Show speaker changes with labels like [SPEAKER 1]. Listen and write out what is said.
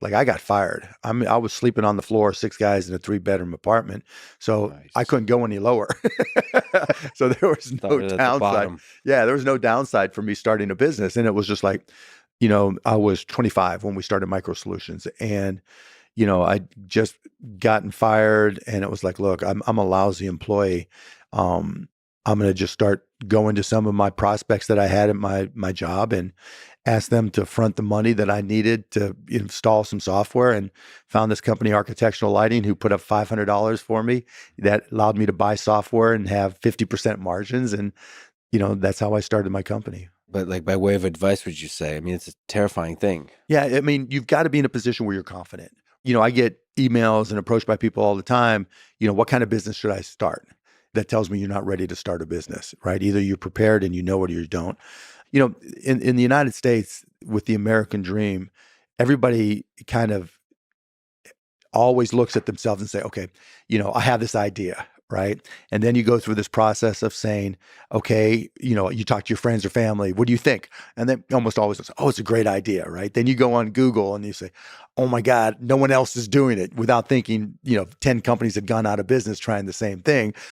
[SPEAKER 1] Like I got fired. I was sleeping on the floor, six guys in a three-bedroom apartment. So I
[SPEAKER 2] Nice.
[SPEAKER 1] couldn't go any lower. So there was no
[SPEAKER 2] Started at the
[SPEAKER 1] downside.
[SPEAKER 2] bottom.
[SPEAKER 1] Yeah, there was no downside for me starting a business. And it was just like, I was 25 when we started Micro Solutions. And, I just gotten fired and it was like, look, I'm a lousy employee. Um, I'm going to just start going to some of my prospects that I had at my job and asked them to front the money that I needed to install some software, and found this company, Architectural Lighting, who put up $500 for me that allowed me to buy software and have 50% margins. And, that's how I started my company.
[SPEAKER 2] But like by way of advice, would you say? I mean, it's a terrifying thing.
[SPEAKER 1] Yeah. I mean, you've got to be in a position where you're confident. I get emails and approached by people all the time. What kind of business should I start? That tells me you're not ready to start a business, right? Either you're prepared and you know it or you don't. In the United States, with the American dream, everybody kind of always looks at themselves and say, okay, I have this idea, right? And then you go through this process of saying, okay, you talk to your friends or family, what do you think? And then almost always say, oh, it's a great idea, right? Then you go on Google and you say, oh my God, no one else is doing it, without thinking, 10 companies had gone out of business trying the same thing.